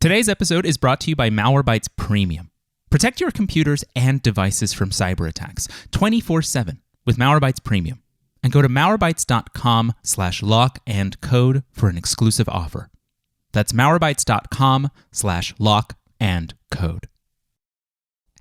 Today's episode is brought to you by Malwarebytes Premium. Protect your computers and devices from cyber attacks 24/7 with Malwarebytes Premium. And go to malwarebytes.com/lock-and-code for an exclusive offer. That's malwarebytes.com/lock-and-code.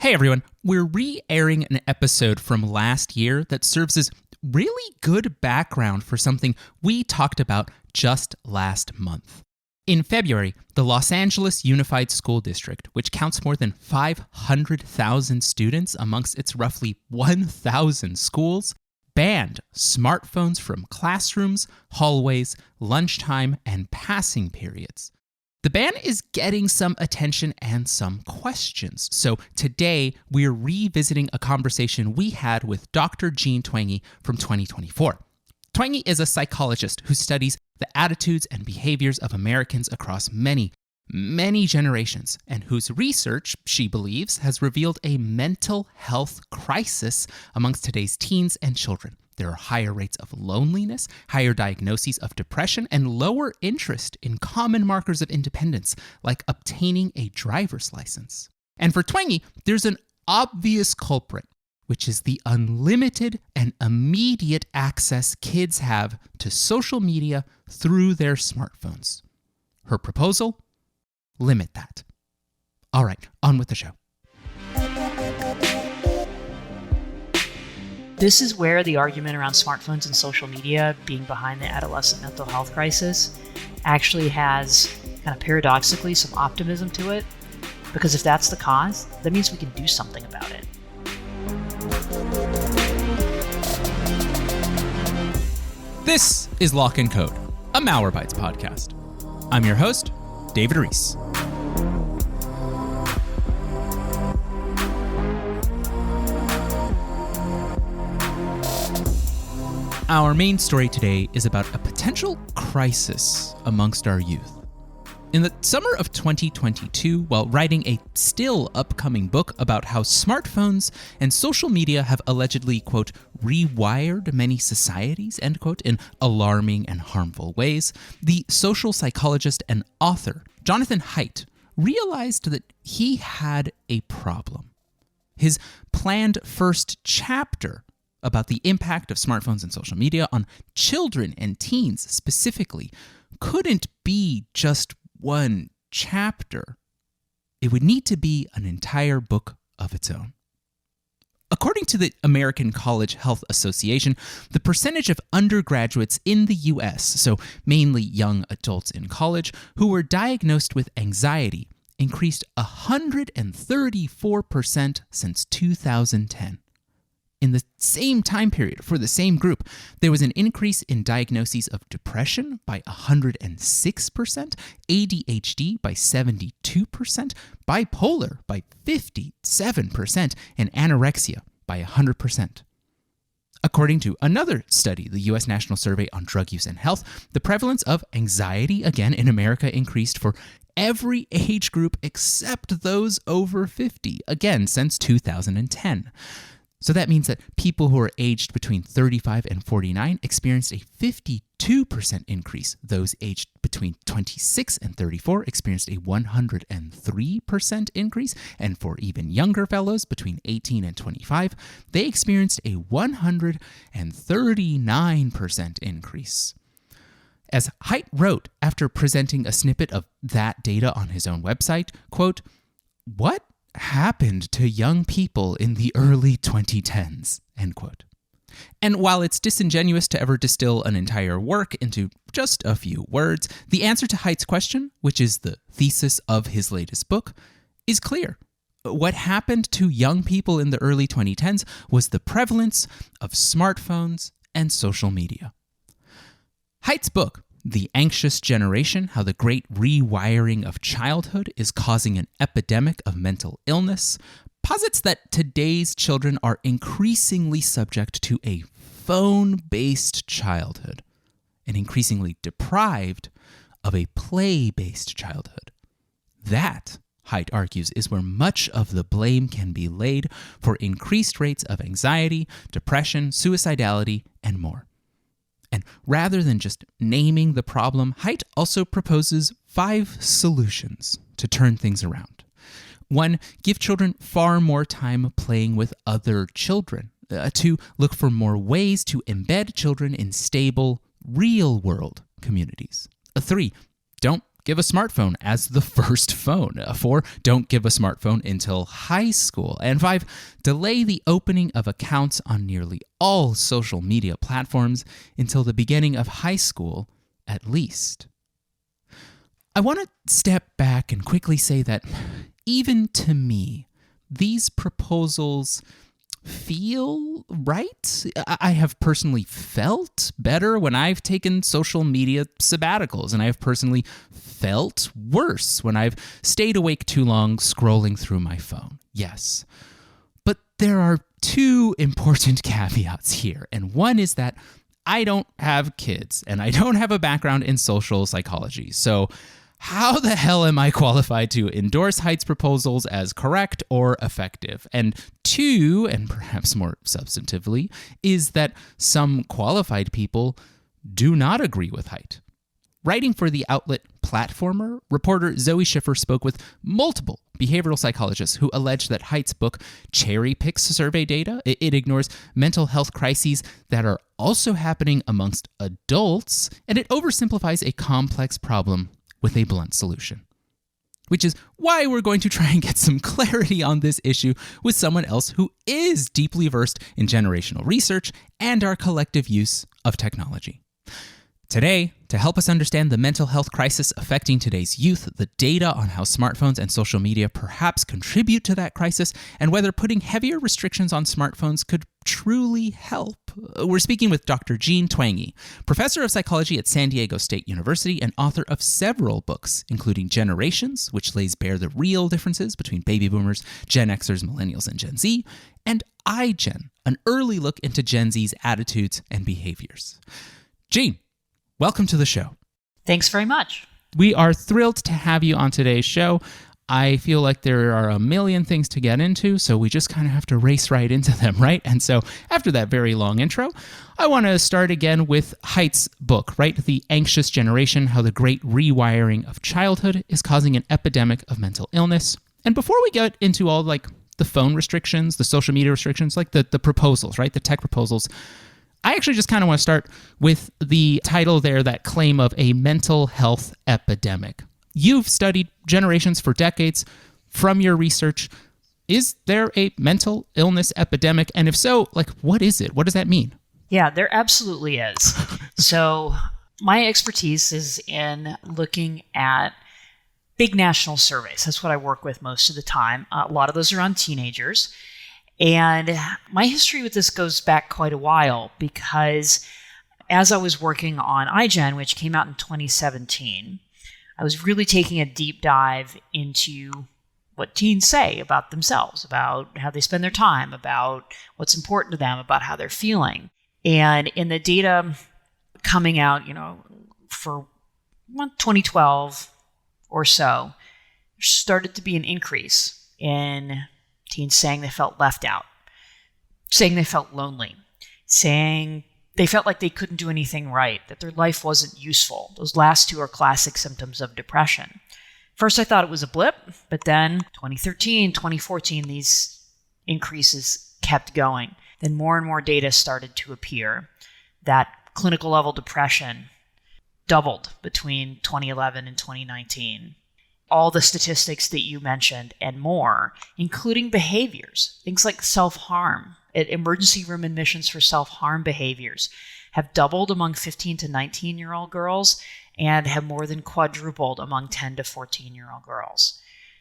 Hey everyone, we're re-airing an episode from last year that serves as really good background for something we talked about just last month. In February, the Los Angeles Unified School District, which counts more than 500,000 students amongst its roughly 1,000 schools, banned smartphones from classrooms, hallways, lunchtime, and passing periods. The ban is getting some attention and some questions. So today, we're revisiting a conversation we had with Dr. Jean Twenge from 2024. Twenge is a psychologist who studies the attitudes and behaviors of Americans across many generations, and whose research, she believes, has revealed a mental health crisis amongst today's teens and children. There are higher rates of loneliness, higher diagnoses of depression, and lower interest in common markers of independence, like obtaining a driver's license. And for Twenge, there's an obvious culprit, which is the unlimited and immediate access kids have to social media through their smartphones. Her proposal? Limit that. All right, on with the show. This is where the argument around smartphones and social media being behind the adolescent mental health crisis actually has, kind of paradoxically, some optimism to it. Because if that's the cause, that means we can do something about it. This is Lock and Code, a Malwarebytes podcast. I'm your host, David Reese. Our main story today is about a potential crisis amongst our youth. In the summer of 2022, while writing a still upcoming book about how smartphones and social media have allegedly, quote, rewired many societies, end quote, in alarming and harmful ways, the social psychologist and author, Jonathan Haidt, realized that he had a problem. His planned first chapter about the impact of smartphones and social media on children and teens specifically couldn't be just one chapter. It would need to be an entire book of its own. According to the American College Health Association, the percentage of undergraduates in the US, so mainly young adults in college, who were diagnosed with anxiety increased 134% since 2010. In the same time period, for the same group, there was an increase in diagnoses of depression by 106%, ADHD by 72%, bipolar by 57%, and anorexia by 100%. According to another study, the U.S. National Survey on Drug Use and Health, the prevalence of anxiety, again in America, increased for every age group except those over 50, again since 2010. So that means that people who are aged between 35 and 49 experienced a 52% increase. Those aged between 26 and 34 experienced a 103% increase. And for even younger fellows between 18 and 25, they experienced a 139% increase. As Haidt wrote after presenting a snippet of that data on his own website, quote, "What happened to young people in the early 2010s, end quote. And while it's disingenuous to ever distill an entire work into just a few words, the answer to Haidt's question, which is the thesis of his latest book, is clear. What happened to young people in the early 2010s was the prevalence of smartphones and social media. Haidt's book, The Anxious Generation, How the Great Rewiring of Childhood is Causing an Epidemic of Mental Illness, posits that today's children are increasingly subject to a phone-based childhood and increasingly deprived of a play-based childhood. That, Haidt argues, is where much of the blame can be laid for increased rates of anxiety, depression, suicidality, and more. And rather than just naming the problem, Haidt also proposes 5 solutions to turn things around. 1, give children far more time playing with other children. 2, look for more ways to embed children in stable, real-world communities. 3, don't give a smartphone as the first phone. 4, don't give a smartphone until high school. And 5, delay the opening of accounts on nearly all social media platforms until the beginning of high school at least. I want to step back and quickly say that even to me, these proposals feel right. I have personally felt better when I've taken social media sabbaticals, and I have personally felt worse when I've stayed awake too long scrolling through my phone. Yes. But there are 2 important caveats here, and one is that I don't have kids, and I don't have a background in social psychology, so how the hell am I qualified to endorse Haidt's proposals as correct or effective? And 2, and perhaps more substantively, is that some qualified people do not agree with Haidt. Writing for the outlet Platformer, reporter Zoe Schiffer spoke with multiple behavioral psychologists who allege that Haidt's book cherry-picks survey data. It ignores mental health crises that are also happening amongst adults, and it oversimplifies a complex problem with a blunt solution. Which is why we're going to try and get some clarity on this issue with someone else who is deeply versed in generational research and our collective use of technology. Today, to help us understand the mental health crisis affecting today's youth, the data on how smartphones and social media perhaps contribute to that crisis, and whether putting heavier restrictions on smartphones could truly help, we're speaking with Dr. Jean Twenge, professor of psychology at San Diego State University and author of several books, including Generations, which lays bare the real differences between baby boomers, Gen Xers, millennials, and Gen Z, and iGen, an early look into Gen Z's attitudes and behaviors. Jean, welcome to the show. Thanks very much. We are thrilled to have you on today's show. I feel like there are a million things to get into, so we just kind of have to race right into them, right? And so after that very long intro, I want to start again with Haidt's book, right? The Anxious Generation, How the Great Rewiring of Childhood is Causing an Epidemic of Mental Illness. And before we get into all like the phone restrictions, the social media restrictions, like the proposals, right? The tech proposals, I actually just kind of want to start with the title there, that claim of a mental health epidemic. You've studied generations for decades. From your research, is there a mental illness epidemic? And if so, like, what is it? What does that mean? Yeah, there absolutely is. So my expertise is in looking at big national surveys. That's what I work with most of the time. A lot of those are on teenagers. And my history with this goes back quite a while because as I was working on iGen, which came out in 2017, I was really taking a deep dive into what teens say about themselves, about how they spend their time, about what's important to them, about how they're feeling. And in the data coming out, for 2012 or so, there started to be an increase in teens saying they felt left out, saying they felt lonely, saying they felt like they couldn't do anything right, that their life wasn't useful. Those last 2 are classic symptoms of depression. First, I thought it was a blip, but then 2013, 2014, these increases kept going. Then more and more data started to appear that clinical level depression doubled between 2011 and 2019. All the statistics that you mentioned and more, including behaviors, things like self-harm. Emergency room admissions for self-harm behaviors have doubled among 15 to 19-year-old girls and have more than quadrupled among 10 to 14-year-old girls.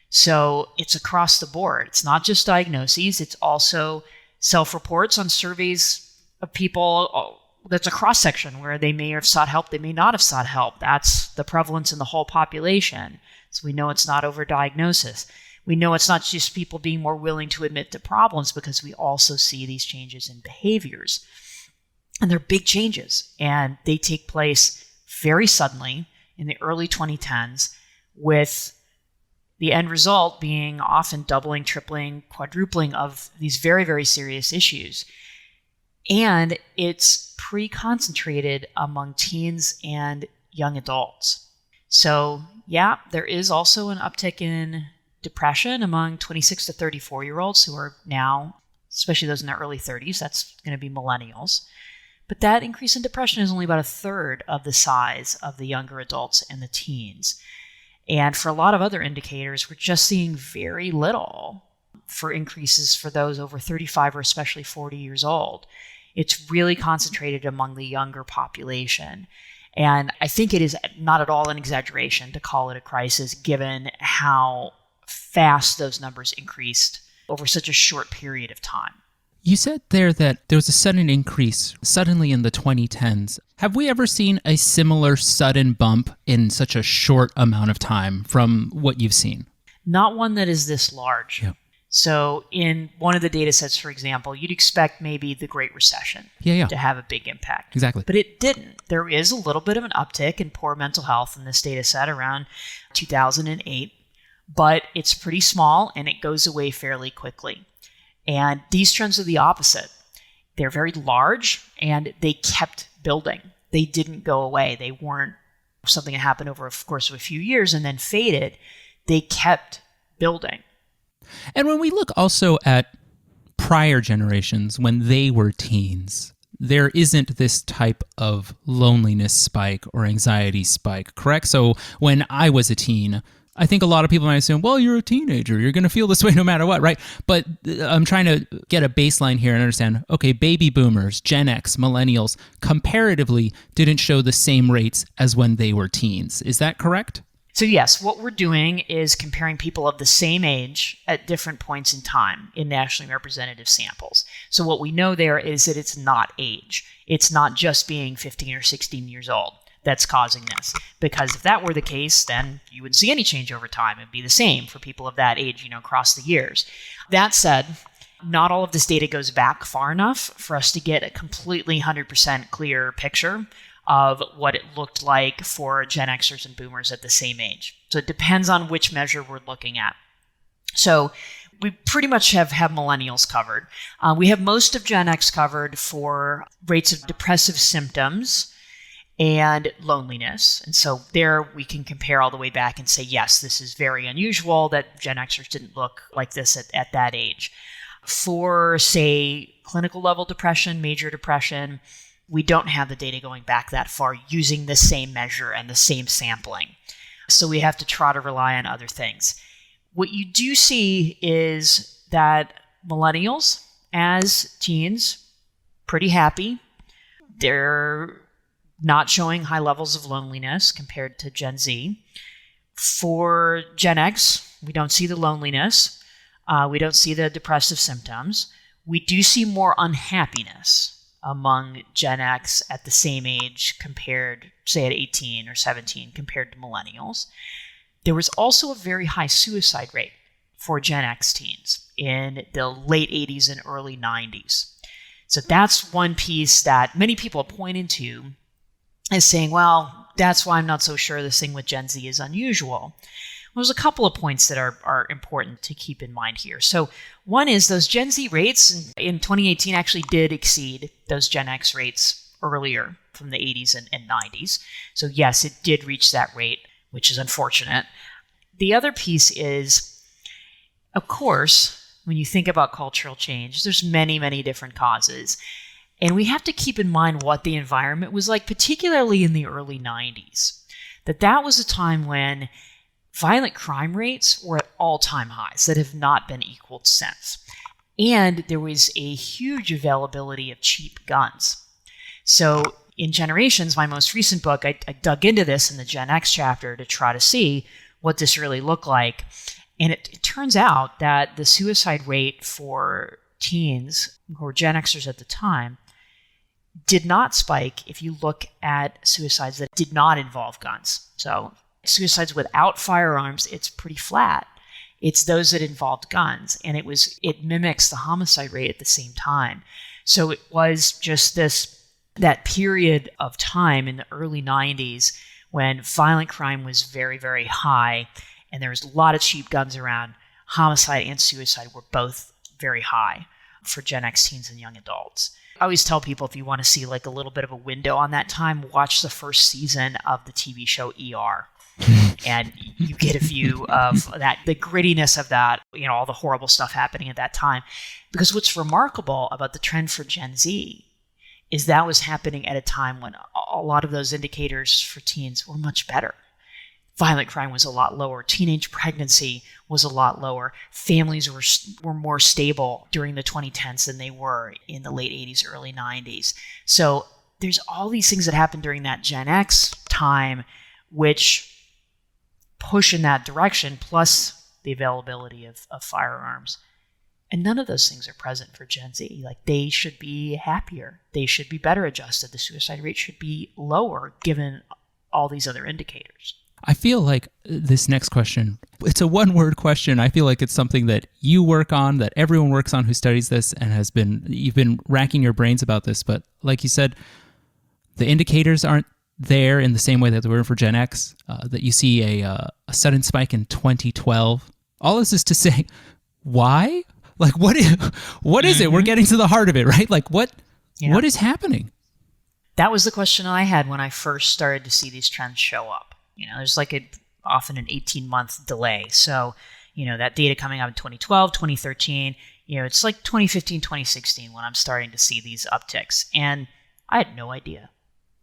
So it's across the board. It's not just diagnoses. It's also self-reports on surveys of people. That's a cross-section where they may have sought help, they may not have sought help. That's the prevalence in the whole population. So we know it's not overdiagnosis. We know it's not just people being more willing to admit to problems because we also see these changes in behaviors. And they're big changes, and they take place very suddenly in the early 2010s, with the end result being often doubling, tripling, quadrupling of these very, very serious issues. And it's pre-concentrated among teens and young adults. So yeah, there is also an uptick in depression among 26 to 34-year-olds who are now, especially those in their early 30s, that's going to be millennials. But that increase in depression is only about a third of the size of the younger adults and the teens. And for a lot of other indicators, we're just seeing very little for increases for those over 35 or especially 40 years old. It's really concentrated among the younger population. And I think it is not at all an exaggeration to call it a crisis, given how fast those numbers increased over such a short period of time. You said there that there was a sudden increase suddenly in the 2010s. Have we ever seen a similar sudden bump in such a short amount of time from what you've seen? Not one that is this large. Yeah. So in one of the data sets, for example, you'd expect maybe the Great Recession to have a big impact. Exactly. But it didn't. There is a little bit of an uptick in poor mental health in this data set around 2008, but it's pretty small and it goes away fairly quickly. And these trends are the opposite. They're very large and they kept building. They didn't go away. They weren't something that happened over a course of a few years and then faded. They kept building. And when we look also at prior generations, when they were teens, there isn't this type of loneliness spike or anxiety spike, correct? So when I was a teen, I think a lot of people might assume, well, you're a teenager, you're going to feel this way no matter what, right? But I'm trying to get a baseline here and understand, okay, baby boomers, Gen X, millennials, comparatively didn't show the same rates as when they were teens. Is that correct? So yes, what we're doing is comparing people of the same age at different points in time in nationally representative samples. So what we know there is that it's not age. It's not just being 15 or 16 years old that's causing this. Because if that were the case, then you wouldn't see any change over time. It'd be the same for people of that age, across the years. That said, not all of this data goes back far enough for us to get a completely 100% clear picture of what it looked like for Gen Xers and Boomers at the same age. So it depends on which measure we're looking at. So we pretty much have millennials covered. We have most of Gen X covered for rates of depressive symptoms and loneliness. And so there we can compare all the way back and say, yes, this is very unusual that Gen Xers didn't look like this at that age. For, say, clinical level depression, major depression, we don't have the data going back that far using the same measure and the same sampling. So we have to try to rely on other things. What you do see is that millennials, as teens, pretty happy. They're not showing high levels of loneliness compared to Gen Z. For Gen X, we don't see the loneliness. We don't see the depressive symptoms. We do see more unhappiness among Gen X at the same age compared, say, at 18 or 17 compared to millennials. There was also a very high suicide rate for Gen X teens in the late 80s and early 90s. So that's one piece that many people have pointed to as saying, well, that's why I'm not so sure this thing with Gen Z is unusual. Well, there's a couple of points that are important to keep in mind here. So one is those Gen Z rates in 2018 actually did exceed those Gen X rates earlier from the 80s and 90s. So yes, it did reach that rate, which is unfortunate. The other piece is, of course, when you think about cultural change, there's many, many different causes. And we have to keep in mind what the environment was like, particularly in the early 90s. That was a time when violent crime rates were at all-time highs that have not been equaled since. And there was a huge availability of cheap guns. So in Generations, my most recent book, I dug into this in the Gen X chapter to try to see what this really looked like. And it turns out that the suicide rate for teens who were Gen Xers at the time did not spike if you look at suicides that did not involve guns. So suicides without firearms, it's pretty flat. It's those that involved guns, and it mimics the homicide rate at the same time. So it was just that period of time in the early 90s when violent crime was very, very high, and there was a lot of cheap guns around. Homicide and suicide were both very high for Gen X teens and young adults. I always tell people, if you want to see like a little bit of a window on that time, watch the first season of the TV show ER. And you get a view of that, the grittiness of that, all the horrible stuff happening at that time. Because what's remarkable about the trend for Gen Z is that was happening at a time when a lot of those indicators for teens were much better. Violent crime was a lot lower. Teenage pregnancy was a lot lower. Families were more stable during the 2010s than they were in the late 80s, early 90s. So there's all these things that happened during that Gen X time, which push in that direction, plus the availability of firearms. And none of those things are present for Gen Z. Like, they should be happier. They should be better adjusted. The suicide rate should be lower given all these other indicators. I feel like this next question, it's a one-word question. I feel like it's something that you work on, that everyone works on who studies this, and you've been racking your brains about this. But like you said, the indicators aren't there in the same way that they were for Gen X, that you see a sudden spike in 2012. All this is to say, why? Like, what is it? We're getting to the heart of it, right? Like, what is happening? That was the question I had when I first started to see these trends show up. There's often an 18-month delay. So, that data coming out in 2012, 2013, it's like 2015, 2016 when I'm starting to see these upticks. And I had no idea.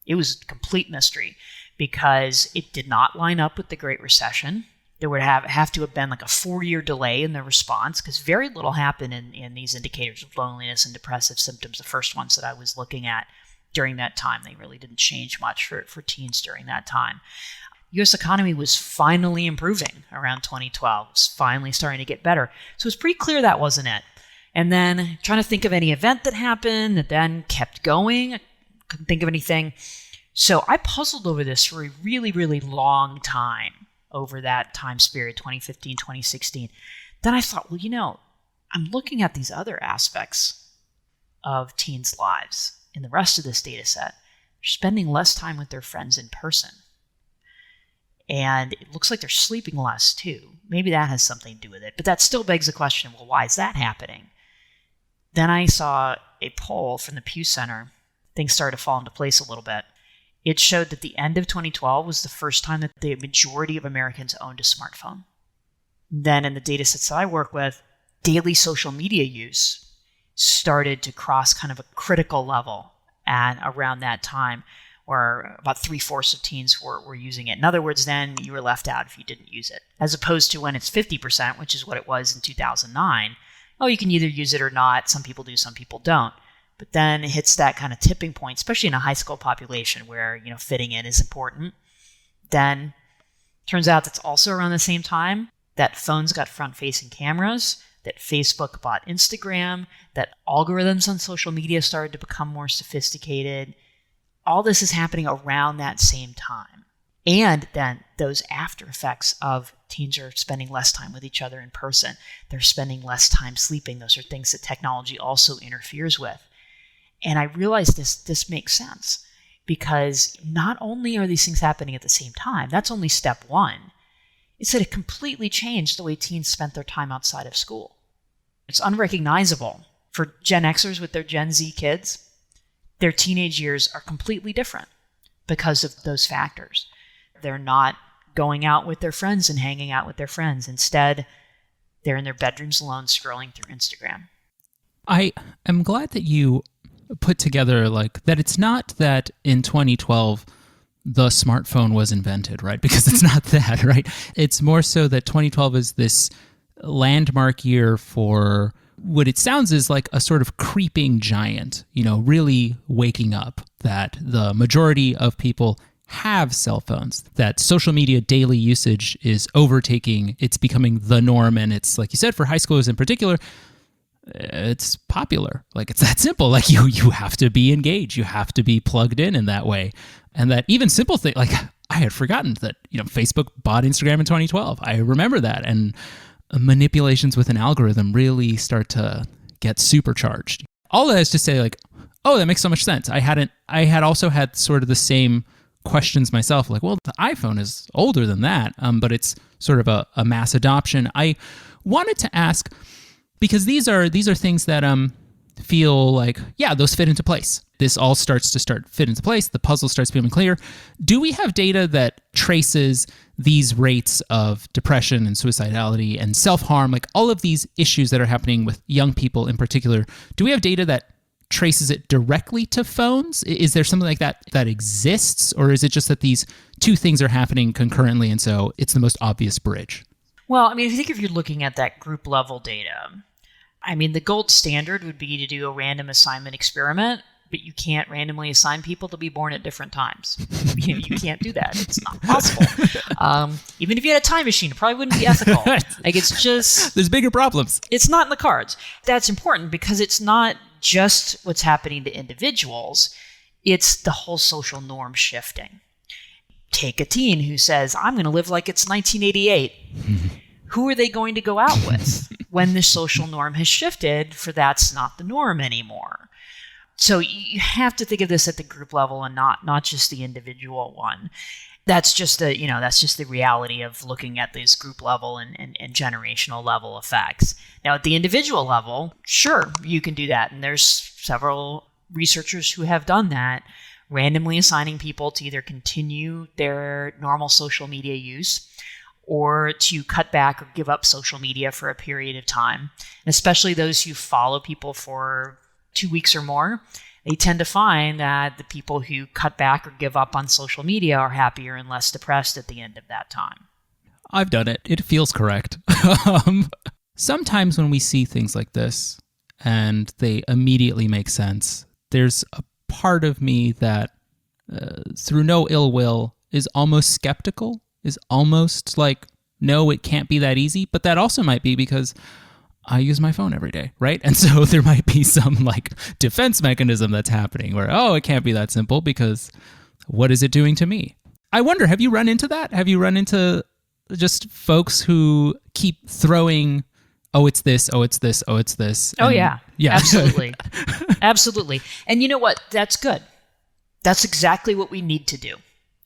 It was a complete mystery because it did not line up with the Great Recession. There would have to have been like a 4-year delay in the response because very little happened in these indicators of loneliness and depressive symptoms, the first ones that I was looking at during that time. They really didn't change much for teens during that time. U.S. economy was finally improving around 2012. It was finally starting to get better. So it was pretty clear that wasn't it. And then trying to think of any event that happened that then kept going. I couldn't think of anything. So I puzzled over this for a really, really long time over that time period, 2015, 2016. Then I thought, well, I'm looking at these other aspects of teens' lives in the rest of this data set. They're spending less time with their friends in person. And it looks like they're sleeping less too. Maybe that has something to do with it. But that still begs the question, well, why is that happening? Then I saw a poll from the Pew Center. Things started to fall into place a little bit. It showed that the end of 2012 was the first time that the majority of Americans owned a smartphone. Then in the data sets that I work with, daily social media use started to cross kind of a critical level and around that time, where about 3/4 of teens were using it. In other words, then you were left out if you didn't use it, as opposed to when it's 50%, which is what it was in 2009. Oh, you can either use it or not. Some people do, some people don't. But then it hits that kind of tipping point, especially in a high school population where, fitting in is important. Then turns out that's also around the same time that phones got front-facing cameras, that Facebook bought Instagram, that algorithms on social media started to become more sophisticated. All this is happening around that same time. And then those after effects of teens are spending less time with each other in person. They're spending less time sleeping. Those are things that technology also interferes with. And I realized this makes sense because not only are these things happening at the same time, that's only step one. It's that it completely changed the way teens spent their time outside of school. It's unrecognizable for Gen Xers with their Gen Z kids. Their teenage years are completely different because of those factors. They're not going out with their friends and hanging out with their friends. Instead, they're in their bedrooms alone scrolling through Instagram. I am glad that you put together that it's not that in 2012 the smartphone was invented, right? Because it's not that, right? It's more so that 2012 is this landmark year for what it sounds is like a sort of creeping giant, really waking up that the majority of people have cell phones, that social media daily usage is overtaking, it's becoming the norm. And it's, like you said, for high schoolers in particular, it's popular. It's that simple. You have to be engaged. You have to be plugged in that way. And that even simple thing, I had forgotten that, Facebook bought Instagram in 2012. I remember that. And manipulations with an algorithm really start to get supercharged. All that is to say, oh, that makes so much sense. I had also had sort of the same questions myself, well, the iPhone is older than that, but it's sort of a mass adoption. I wanted to ask, because these are things that feel like, yeah, those fit into place. This all starts to fit into place. The puzzle starts becoming clear. Do we have data that traces these rates of depression and suicidality and self-harm, like all of these issues that are happening with young people in particular? Do we have data that traces it directly to phones? Is there something like that that exists? Or is it just that these two things are happening concurrently and so it's the most obvious bridge? Well, I mean, I think if you're looking at that group level data, I mean, the gold standard would be to do a random assignment experiment, but you can't randomly assign people to be born at different times. You can't do that. It's not possible. Even if you had a time machine, it probably wouldn't be ethical. Like, it's just... There's bigger problems. It's not in the cards. That's important because it's not just what's happening to individuals. It's the whole social norm shifting. Take a teen who says, I'm going to live like it's 1988. Who are they going to go out with when the social norm has shifted for that's not the norm anymore? So you have to think of this at the group level and not just the individual one. That's just the reality of looking at these group level and generational level effects. Now at the individual level, sure, you can do that. And there's several researchers who have done that, randomly assigning people to either continue their normal social media use or to cut back or give up social media for a period of time. And especially those who follow people for 2 weeks or more, they tend to find that the people who cut back or give up on social media are happier and less depressed at the end of that time. I've done it. It feels correct. Sometimes when we see things like this and they immediately make sense, there's a part of me that, through no ill will, is almost skeptical, is almost like, no, it can't be that easy. But that also might be because I use my phone every day, right? And so there might be some like defense mechanism that's happening where, oh, it can't be that simple because what is it doing to me? I wonder, have you run into that? Have you run into just folks who keep throwing, oh, it's this, oh, it's this, oh, it's this? Oh, yeah. Absolutely. Absolutely. And you know what? That's good. That's exactly what we need to do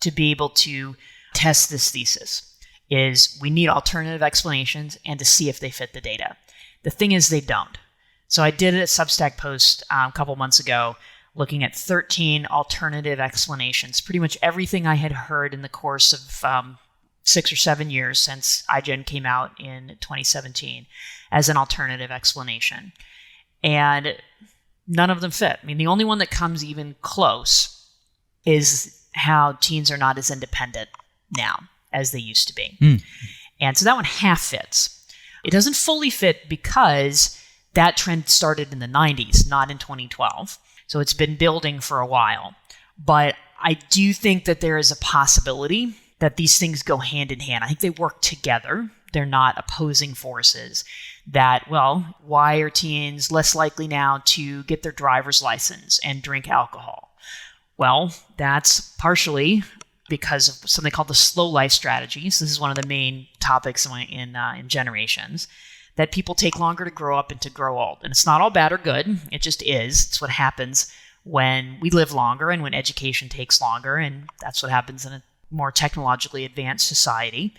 to be able to test this thesis, is we need alternative explanations and to see if they fit the data. The thing is, they don't. So I did a Substack post a couple months ago looking at 13 alternative explanations, pretty much everything I had heard in the course of 6 or 7 years since iGen came out in 2017 as an alternative explanation. And none of them fit. I mean, the only one that comes even close is how teens are not as independent now as they used to be. And so that one half fits. It doesn't fully fit because that trend started in the 90s, not in 2012. So it's been building for a while. But I do think that there is a possibility that these things go hand in hand. I think they work together. They're not opposing forces. That, well, why are teens less likely now to get their driver's license and drink alcohol? Well, that's partially because of something called the slow life strategy. So this is one of the main topics in generations, that people take longer to grow up and to grow old. And it's not all bad or good. It just is. It's what happens when we live longer and when education takes longer. And that's what happens in a more technologically advanced society.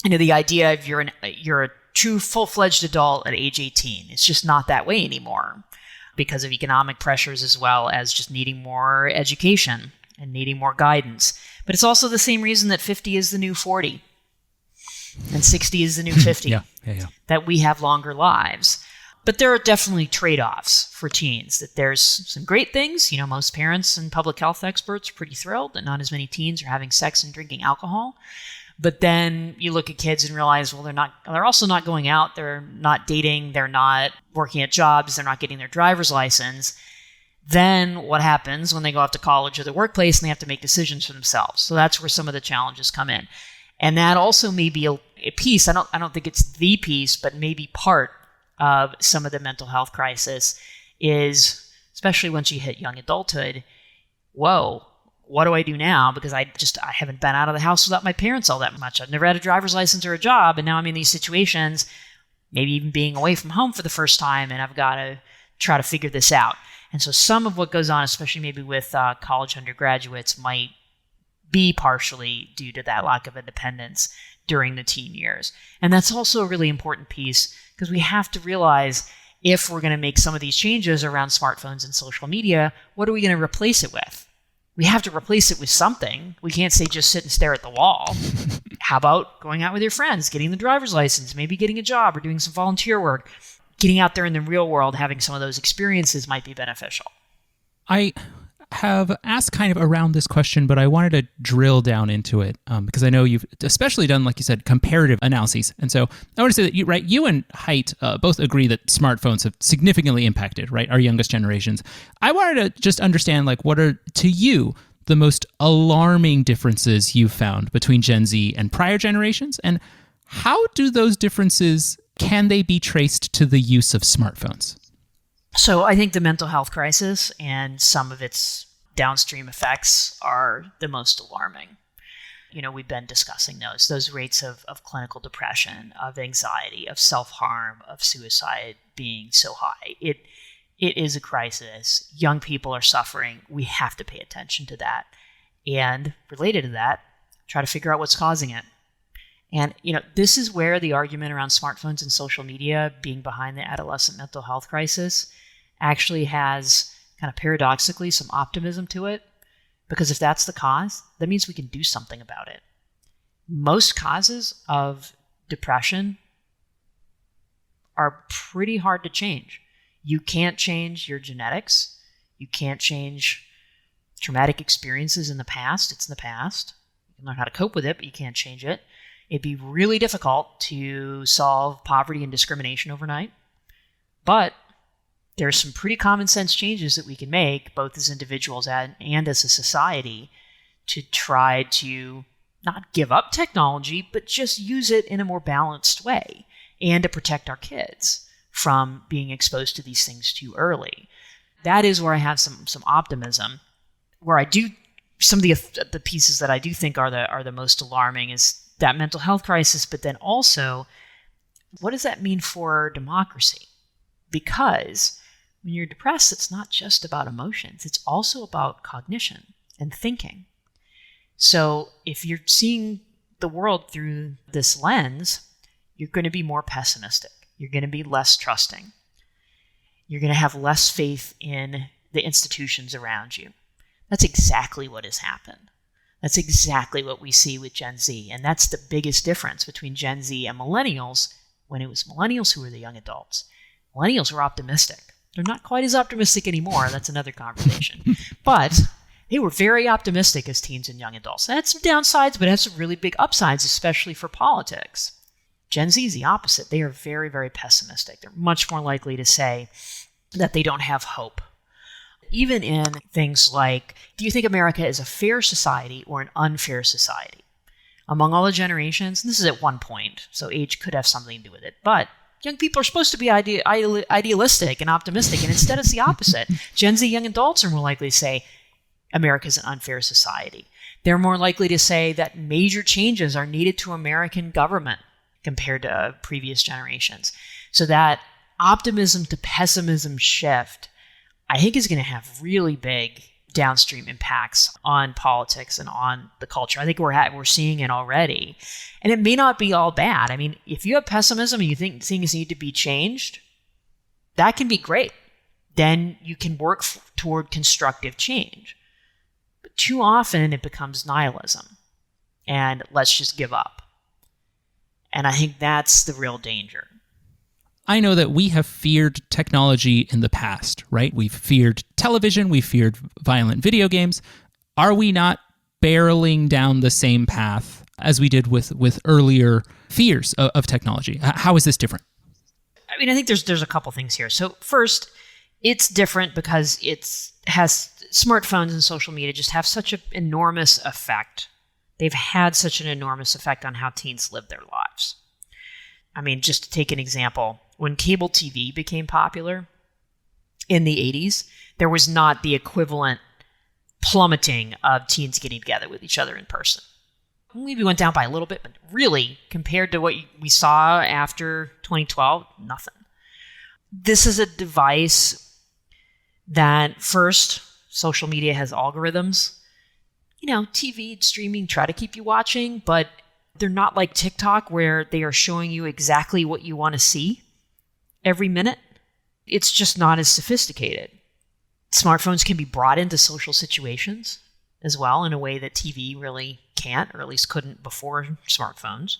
You know, the idea of you're a true full-fledged adult at age 18. It's just not that way anymore because of economic pressures as well as just needing more education and needing more guidance. But it's also the same reason that 50 is the new 40 and 60 is the new 50, yeah. that we have longer lives. But there are definitely trade-offs for teens, that there's some great things. You know, most parents and public health experts are pretty thrilled that not as many teens are having sex and drinking alcohol. But then you look at kids and realize, well, they're also not going out, they're not dating, they're not working at jobs, they're not getting their driver's license. Then what happens when they go off to college or the workplace and they have to make decisions for themselves? So that's where some of the challenges come in. And that also may be a piece, I don't think it's the piece, but maybe part of some of the mental health crisis is, especially once you hit young adulthood, whoa, what do I do now? Because I haven't been out of the house without my parents all that much. I've never had a driver's license or a job, and now I'm in these situations, maybe even being away from home for the first time, and I've got to try to figure this out. And so some of what goes on, especially maybe with college undergraduates, might be partially due to that lack of independence during the teen years. And that's also a really important piece because we have to realize if we're going to make some of these changes around smartphones and social media, what are we going to replace it with? We have to replace it with something. We can't say just sit and stare at the wall. How about going out with your friends, getting the driver's license, maybe getting a job or doing some volunteer work? Getting out there in the real world, having some of those experiences might be beneficial. I have asked kind of around this question, but I wanted to drill down into it because I know you've especially done, like you said, comparative analyses. And so I want to say that you and Haidt both agree that smartphones have significantly impacted, right, our youngest generations. I wanted to just understand, like, what are, to you, the most alarming differences you've found between Gen Z and prior generations? And how do those differences, can they be traced to the use of smartphones? So I think the mental health crisis and some of its downstream effects are the most alarming. We've been discussing those rates of clinical depression, of anxiety, of self-harm, of suicide being so high. It is a crisis. Young people are suffering. We have to pay attention to that. And related to that, try to figure out what's causing it. And, this is where the argument around smartphones and social media being behind the adolescent mental health crisis actually has kind of paradoxically some optimism to it. Because if that's the cause, that means we can do something about it. Most causes of depression are pretty hard to change. You can't change your genetics. You can't change traumatic experiences in the past. It's in the past. You can learn how to cope with it, but you can't change it. It'd be really difficult to solve poverty and discrimination overnight. But there's some pretty common sense changes that we can make, both as individuals and as a society, to try to not give up technology, but just use it in a more balanced way and to protect our kids from being exposed to these things too early. That is where I have some optimism. Where I do, some of the pieces that I do think are the most alarming is that mental health crisis, but then also, what does that mean for democracy? Because when you're depressed, it's not just about emotions. It's also about cognition and thinking. So if you're seeing the world through this lens, you're going to be more pessimistic. You're going to be less trusting. You're going to have less faith in the institutions around you. That's exactly what has happened. That's exactly what we see with Gen Z. And that's the biggest difference between Gen Z and millennials, when it was millennials who were the young adults. Millennials were optimistic. They're not quite as optimistic anymore. That's another conversation. But they were very optimistic as teens and young adults. That had some downsides, but it had some really big upsides, especially for politics. Gen Z is the opposite. They are very, very pessimistic. They're much more likely to say that they don't have hope. Even in things like, do you think America is a fair society or an unfair society? Among all the generations, and this is at one point, so age could have something to do with it, but young people are supposed to be idealistic and optimistic, and instead it's the opposite. Gen Z young adults are more likely to say America's an unfair society. They're more likely to say that major changes are needed to American government compared to previous generations. So that optimism to pessimism shift, I think, is going to have really big downstream impacts on politics and on the culture. I think we're seeing it already. And it may not be all bad. I mean, if you have pessimism and you think things need to be changed, that can be great. Then you can work toward constructive change. But too often it becomes nihilism and let's just give up. And I think that's the real danger. I know that we have feared technology in the past, right? We've feared television, we've feared violent video games. Are we not barreling down the same path as we did with earlier fears of technology? How is this different? I mean, I think there's a couple things here. So first, it's different because smartphones and social media just have such an enormous effect. They've had such an enormous effect on how teens live their lives. I mean, just to take an example, when cable TV became popular in the 80s, there was not the equivalent plummeting of teens getting together with each other in person. Maybe went down by a little bit, but really, compared to what we saw after 2012, nothing. This is a device that, first, social media has algorithms. TV and streaming try to keep you watching, but they're not like TikTok where they are showing you exactly what you want to see every minute. It's just not as sophisticated. Smartphones can be brought into social situations as well in a way that TV really can't, or at least couldn't before smartphones.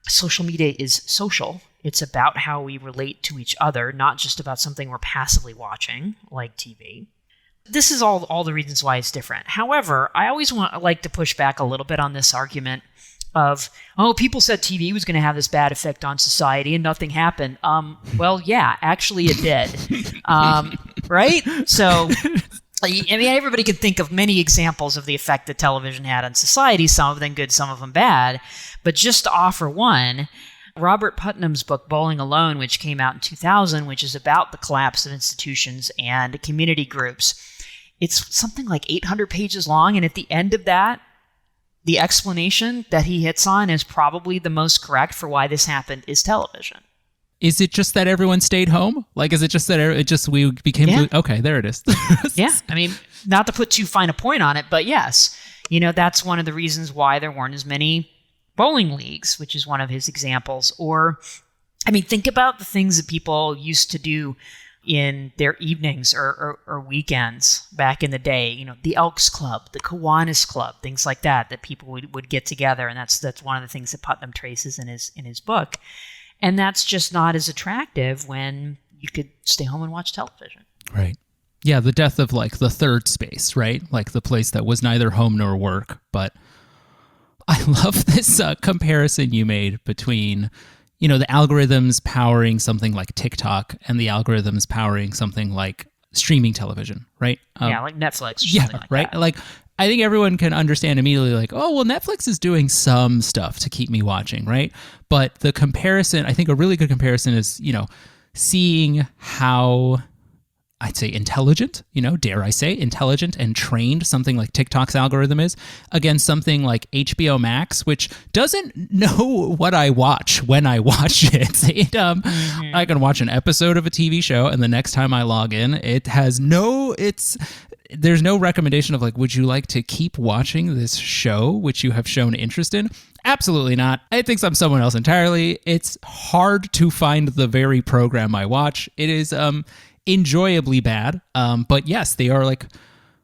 Social media is social. It's about how we relate to each other, not just about something we're passively watching, like TV. This is all the reasons why it's different. However, I always like to push back a little bit on this argument of, people said TV was going to have this bad effect on society and nothing happened. Well, yeah, actually it did. Right? So, I mean, everybody can think of many examples of the effect that television had on society, some of them good, some of them bad. But just to offer one, Robert Putnam's book, Bowling Alone, which came out in 2000, which is about the collapse of institutions and community groups, it's something like 800 pages long. And at the end of that, the explanation that he hits on is probably the most correct for why this happened is television. Is it just that everyone stayed home? Like, is it just that we became... Yeah. Okay, there it is. Yeah. I mean, not to put too fine a point on it, but yes, that's one of the reasons why there weren't as many bowling leagues, which is one of his examples. Or, I mean, think about the things that people used to do in their evenings or weekends back in the day. The Elks Club, the Kiwanis Club, things like that people would get together. And that's one of the things that Putnam traces in his book. And that's just not as attractive when you could stay home and watch television. Right. Yeah, the death of like the third space, right? Like the place that was neither home nor work. But I love this comparison you made between, the algorithms powering something like TikTok and the algorithms powering something like streaming television, right? Like Netflix or something like right? that. Like, I think everyone can understand immediately, like, oh, well, Netflix is doing some stuff to keep me watching, right? But the comparison, I think a really good comparison is, seeing how, I'd say intelligent, dare I say, intelligent and trained something like TikTok's algorithm is against something like HBO Max, which doesn't know what I watch when I watch it. I can watch an episode of a TV show, and the next time I log in, there's no recommendation of like, would you like to keep watching this show, which you have shown interest in? Absolutely not. It thinks I'm someone else entirely. It's hard to find the very program I watch. It is enjoyably bad. But yes, they are like,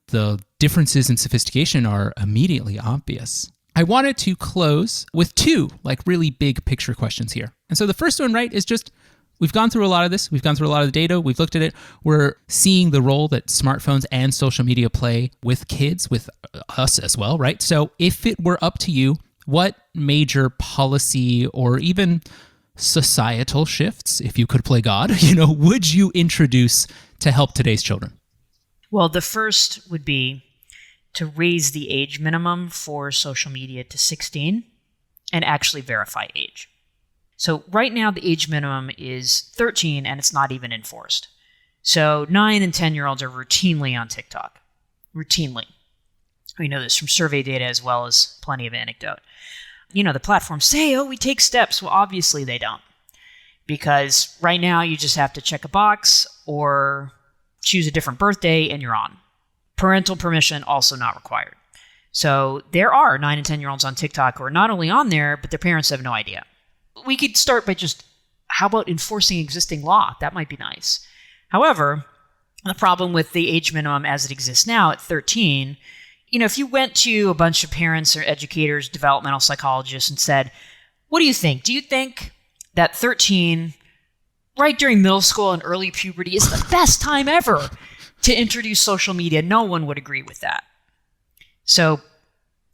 the differences in sophistication are immediately obvious. I wanted to close with two like really big picture questions here. And so the first one, right, is just, we've gone through a lot of this. We've gone through a lot of the data. We've looked at it. We're seeing the role that smartphones and social media play with kids, with us as well, right? So if it were up to you, what major policy or even societal shifts, if you could play God, would you introduce to help today's children? Well, the first would be to raise the age minimum for social media to 16 and actually verify age. So right now, the age minimum is 13, and it's not even enforced. So 9 and 10-year-olds are routinely on TikTok. Routinely. We know this from survey data as well as plenty of anecdote. The platforms say, we take steps. Well, obviously they don't. Because right now, you just have to check a box or choose a different birthday, and you're on. Parental permission also not required. So there are 9 and 10-year-olds on TikTok who are not only on there, but their parents have no idea. We could start by just, how about enforcing existing law? That might be nice. However, the problem with the age minimum as it exists now at 13, if you went to a bunch of parents or educators, developmental psychologists, and said, what do you think? Do you think that 13, right during middle school and early puberty, is the best time ever to introduce social media? No one would agree with that. So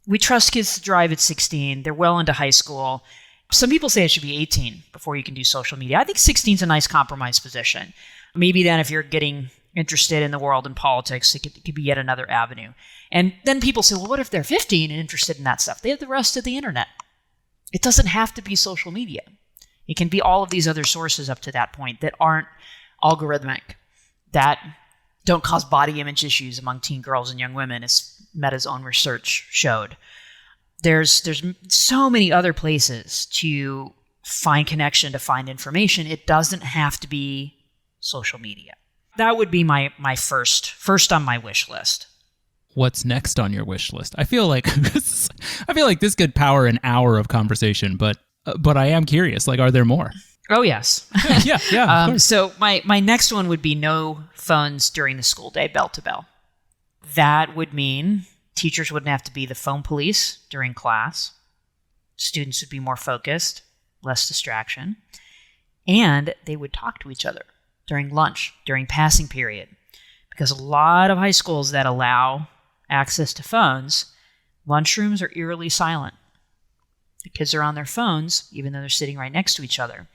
we trust kids to drive at 16. They're well into high school. Some people say it should be 18 before you can do social media. I think 16 is a nice compromise position. Maybe then if you're getting interested in the world and politics, it could be yet another avenue. And then people say, well, what if they're 15 and interested in that stuff? They have the rest of the internet. It doesn't have to be social media. It can be all of these other sources up to that point that aren't algorithmic, that don't cause body image issues among teen girls and young women, as Meta's own research showed. There's so many other places to find connection, to find information. It doesn't have to be social media. That would be my first on my wish list. What's next on your wish list? I feel like this could power an hour of conversation, but I am curious. Like, are there more? Oh, yes. Yeah. Of course. So my next one would be no phones during the school day, bell to bell. That would mean teachers wouldn't have to be the phone police during class. Students would be more focused, less distraction. And they would talk to each other during lunch, during passing period. Because a lot of high schools that allow access to phones, lunchrooms are eerily silent. The kids are on their phones, even though they're sitting right next to each other.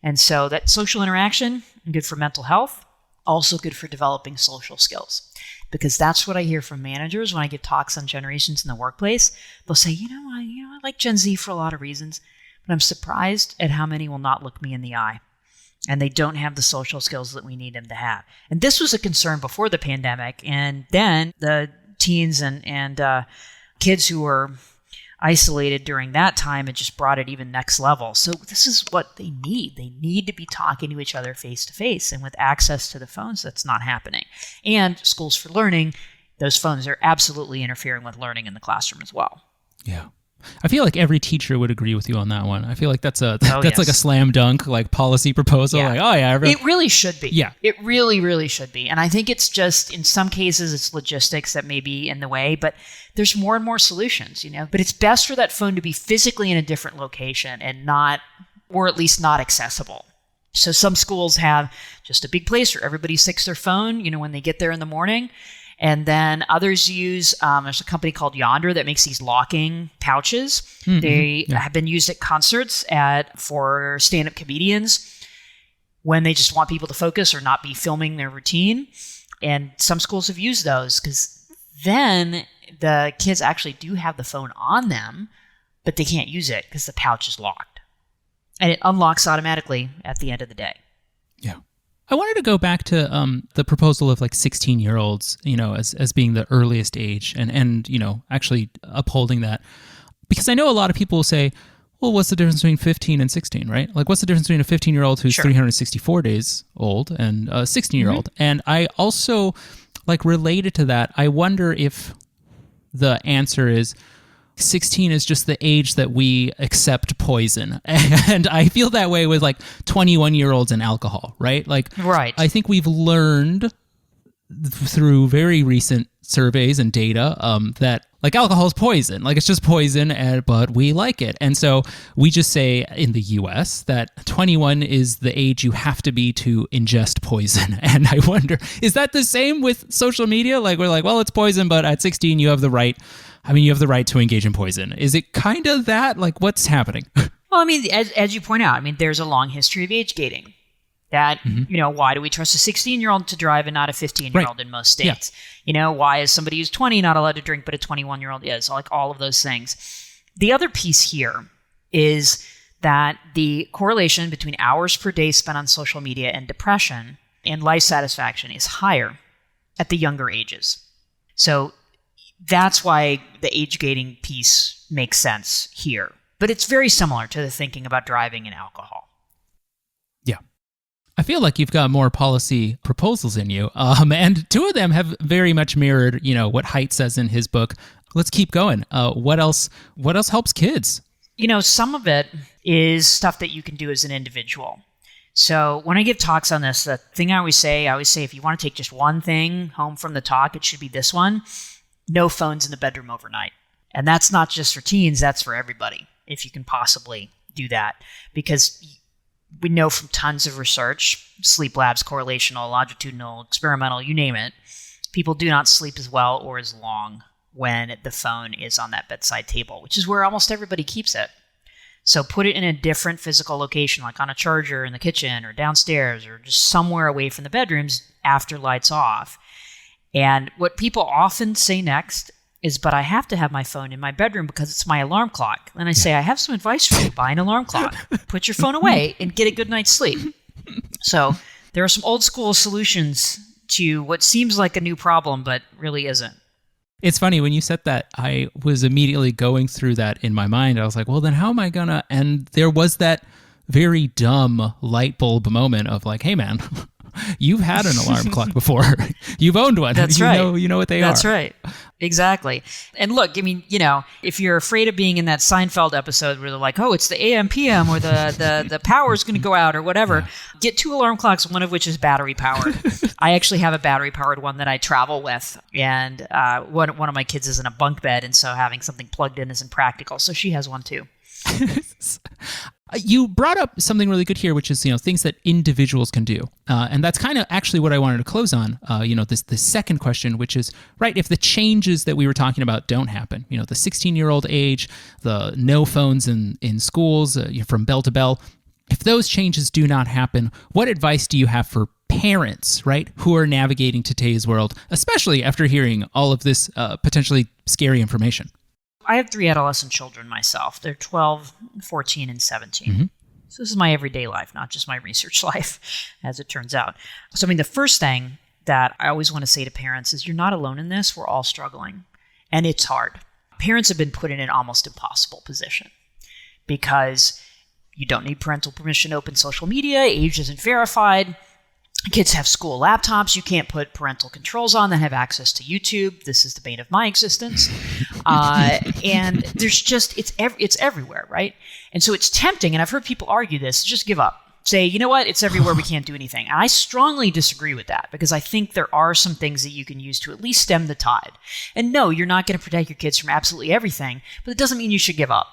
And so that social interaction, good for mental health, also good for developing social skills. Because that's what I hear from managers when I give talks on generations in the workplace. They'll say, I like Gen Z for a lot of reasons, but I'm surprised at how many will not look me in the eye. And they don't have the social skills that we need them to have. And this was a concern before the pandemic. And then the teens and kids who were isolated during that time, it just brought it even next level. So this is what they need. They need to be talking to each other face to face. And with access to the phones, that's not happening. And schools for learning, those phones are absolutely interfering with learning in the classroom as well. Yeah. I feel like every teacher would agree with you on that one. I feel like that's like a slam dunk like policy proposal. Yeah. Like, oh yeah, it really should be. Yeah, it really should be. And I think it's just in some cases it's logistics that may be in the way, but there's more and more solutions. But it's best for that phone to be physically in a different location and not, or at least not accessible. So some schools have just a big place where everybody sticks their phone, when they get there in the morning. And then others use, there's a company called Yonder that makes these locking pouches. Mm-hmm. They have been used at concerts for stand-up comedians when they just want people to focus or not be filming their routine. And some schools have used those because then the kids actually do have the phone on them, but they can't use it because the pouch is locked. And it unlocks automatically at the end of the day. Yeah. I wanted to go back to the proposal of like 16-year-olds, as being the earliest age and actually upholding that. Because I know a lot of people will say, well, what's the difference between 15 and 16, right? Like, what's the difference between a 15-year-old who's 364 days old and a 16-year-old? Mm-hmm. And I also, related to that, I wonder if the answer is 16 is just the age that we accept poison. And I feel that way with 21-year-olds and alcohol, right? Right. I think we've learned through very recent surveys and data that alcohol is poison. It's just poison, but we like it. And so we just say in the US that 21 is the age you have to be to ingest poison. And I wonder, is that the same with social media? We're well, it's poison, but at 16 you have the right. You have the right to engage in poison. Is it kind of that? What's happening? Well, as you point out, there's a long history of age gating. That, why do we trust a 16-year-old to drive and not a 15-year-old in most states? Yeah. Why is somebody who's 20 not allowed to drink, but a 21-year-old is? All of those things. The other piece here is that the correlation between hours per day spent on social media and depression and life satisfaction is higher at the younger ages. So that's why the age gating piece makes sense here. But it's very similar to the thinking about driving and alcohol. Yeah. I feel like you've got more policy proposals in you. And two of them have very much mirrored, what Haidt says in his book. Let's keep going. What else helps kids? Some of it is stuff that you can do as an individual. So when I give talks on this, the thing I always say, if you want to take just one thing home from the talk, it should be this one. No phones in the bedroom overnight. And that's not just for teens, that's for everybody, if you can possibly do that. Because we know from tons of research, sleep labs, correlational, longitudinal, experimental, you name it, people do not sleep as well or as long when the phone is on that bedside table, which is where almost everybody keeps it. So put it in a different physical location, like on a charger in the kitchen or downstairs or just somewhere away from the bedrooms after lights off. And what people often say next is, but I have to have my phone in my bedroom because it's my alarm clock. And I say, I have some advice for you. Buy an alarm clock. Put your phone away and get a good night's sleep. So there are some old school solutions to what seems like a new problem, but really isn't. It's funny, when you said that, I was immediately going through that in my mind. I was like, well, then how am I going to... And there was that very dumb light bulb moment of hey, man... You've had an alarm clock before. You've owned one. That's right. You know what they are. That's right. Exactly. And look, I mean, if you're afraid of being in that Seinfeld episode where they're like, oh, it's the AM, PM, or the power's going to go out or whatever, get 2 alarm clocks, one of which is battery powered. I actually have a battery powered one that I travel with. And one of my kids is in a bunk bed. And so having something plugged in isn't practical. So she has one too. You brought up something really good here, which is things that individuals can do, and that's kind of actually what I wanted to close on. The second question, which is right, if the changes that we were talking about don't happen, the 16-year-old age, the no phones in schools from bell to bell, if those changes do not happen, what advice do you have for parents, right, who are navigating today's world, especially after hearing all of this potentially scary information? I have 3 adolescent children myself. They're 12, 14, and 17. Mm-hmm. So this is my everyday life, not just my research life, as it turns out. So, the first thing that I always want to say to parents is you're not alone in this. We're all struggling. And it's hard. Parents have been put in an almost impossible position because you don't need parental permission to open social media. Age isn't verified. Kids have school laptops. You can't put parental controls on that have access to YouTube. This is the bane of my existence. And there's just, it's everywhere, right? And so it's tempting, and I've heard people argue this, just give up. Say, you know what, it's everywhere, we can't do anything. And I strongly disagree with that because I think there are some things that you can use to at least stem the tide. And no, you're not going to protect your kids from absolutely everything, but it doesn't mean you should give up.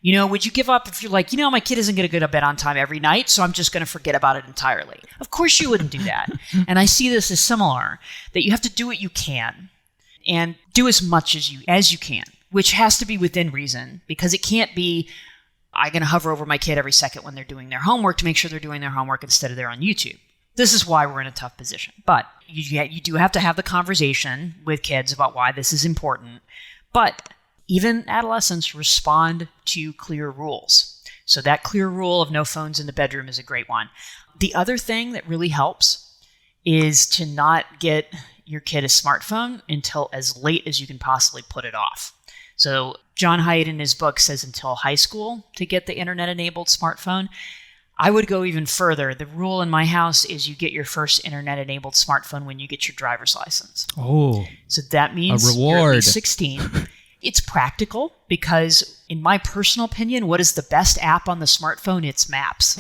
Would you give up if you're like, my kid isn't going to go to bed on time every night, so I'm just going to forget about it entirely? Of course you wouldn't do that. And I see this as similar, that you have to do what you can and do as much as you can, which has to be within reason, because it can't be, I'm going to hover over my kid every second when they're doing their homework to make sure they're doing their homework instead of they're on YouTube. This is why we're in a tough position. But you do have to have the conversation with kids about why this is important. But even adolescents respond to clear rules. So that clear rule of no phones in the bedroom is a great one. The other thing that really helps is to not get your kid a smartphone until as late as you can possibly put it off. So John Haidt in his book says until high school to get the internet-enabled smartphone. I would go even further. The rule in my house is you get your first internet-enabled smartphone when you get your driver's license. Oh, so that means a reward. You're at least 16. It's practical because, in my personal opinion, what is the best app on the smartphone? It's Maps.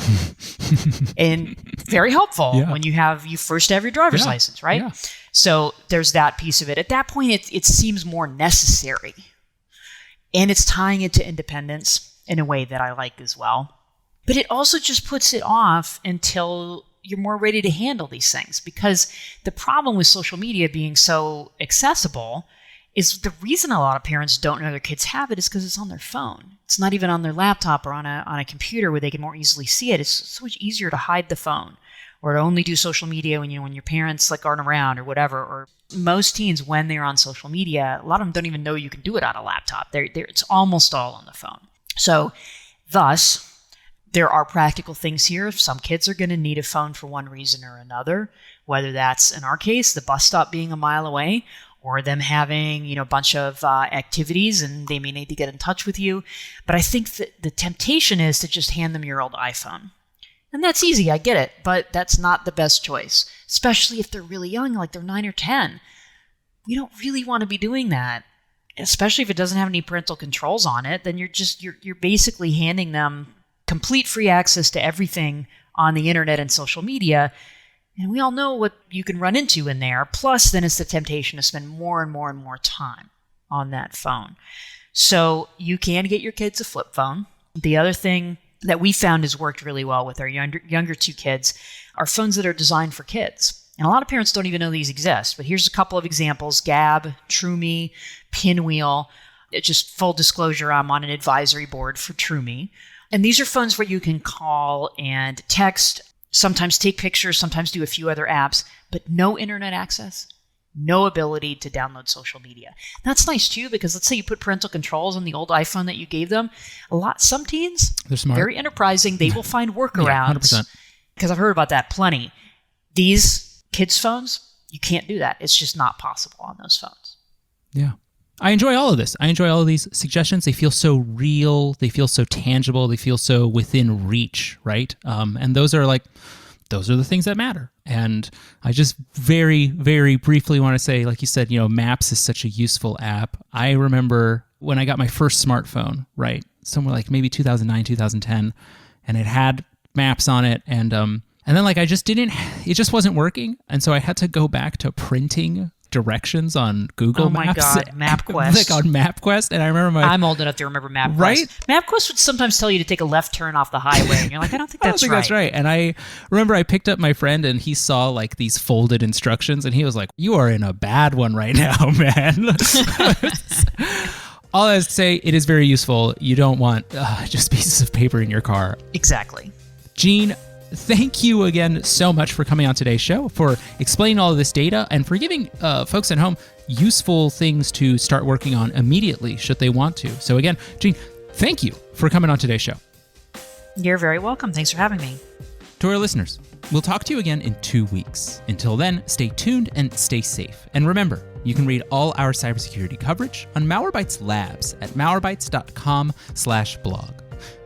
And very helpful when you first have your driver's license, right? Yeah. So there's that piece of it. At that point, it seems more necessary. And it's tying it to independence in a way that I like as well. But it also just puts it off until you're more ready to handle these things. Because the problem with social media being so accessible is the reason a lot of parents don't know their kids have it is because it's on their phone. It's not even on their laptop or on a computer where they can more easily see it. It's so much easier to hide the phone or to only do social media when your parents aren't around or whatever. Or most teens, when they're on social media, a lot of them don't even know you can do it on a laptop. It's almost all on the phone. So thus, there are practical things here. Some kids are going to need a phone for one reason or another, whether that's, in our case, the bus stop being a mile away, or them having, a bunch of activities and they may need to get in touch with you. But I think that the temptation is to just hand them your old iPhone. And that's easy, I get it, but that's not the best choice, especially if they're really young, like they're 9 or 10. You don't really want to be doing that, especially if it doesn't have any parental controls on it. Then you're basically handing them complete free access to everything on the internet and social media. And we all know what you can run into in there. Plus, then it's the temptation to spend more and more and more time on that phone. So you can get your kids a flip phone. The other thing that we found has worked really well with our younger 2 kids are phones that are designed for kids. And a lot of parents don't even know these exist. But here's a couple of examples. Gab, TrueMe, Pinwheel. Just full disclosure, I'm on an advisory board for TrueMe. And these are phones where you can call and text, sometimes take pictures, sometimes do a few other apps, but no internet access, no ability to download social media. That's nice too, because let's say you put parental controls on the old iPhone that you gave them. Some teens, they're smart, very enterprising. They will find workarounds. Yeah, 100%. Because I've heard about that plenty. These kids' phones, you can't do that. It's just not possible on those phones. Yeah. I enjoy all of this. I enjoy all of these suggestions. They feel so real. They feel so tangible. They feel so within reach, right? And those are those are the things that matter. And I just very, very briefly want to say, like you said, Maps is such a useful app. I remember when I got my first smartphone, right? Somewhere like maybe 2009, 2010, and it had Maps on it. And then like it just wasn't working. And so I had to go back to printing directions on Google Maps. Oh my God, MapQuest. Like on MapQuest. And I remember I'm old enough to remember MapQuest. Right? MapQuest would sometimes tell you to take a left turn off the highway. And you're like, I don't think that's right. And I remember I picked up my friend and he saw like these folded instructions and he was like, you are in a bad one right now, man. All I have to say, it is very useful. You don't want just pieces of paper in your car. Exactly. Gene, thank you again so much for coming on today's show, for explaining all of this data, and for giving folks at home useful things to start working on immediately should they want to. So again, Gene, thank you for coming on today's show. You're very welcome. Thanks for having me. To our listeners, we'll talk to you again in 2 weeks. Until then, stay tuned and stay safe. And remember, you can read all our cybersecurity coverage on Malwarebytes Labs at malwarebytes.com/blog.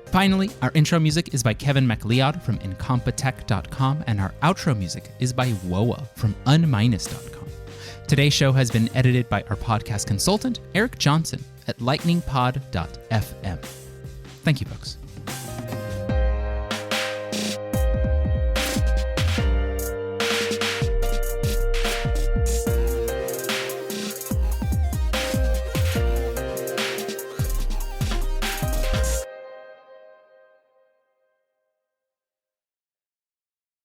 Finally, our intro music is by Kevin MacLeod from incompetech.com, and our outro music is by Woa from unminus.com. Today's show has been edited by our podcast consultant, Eric Johnson, at lightningpod.fm. Thank you, folks.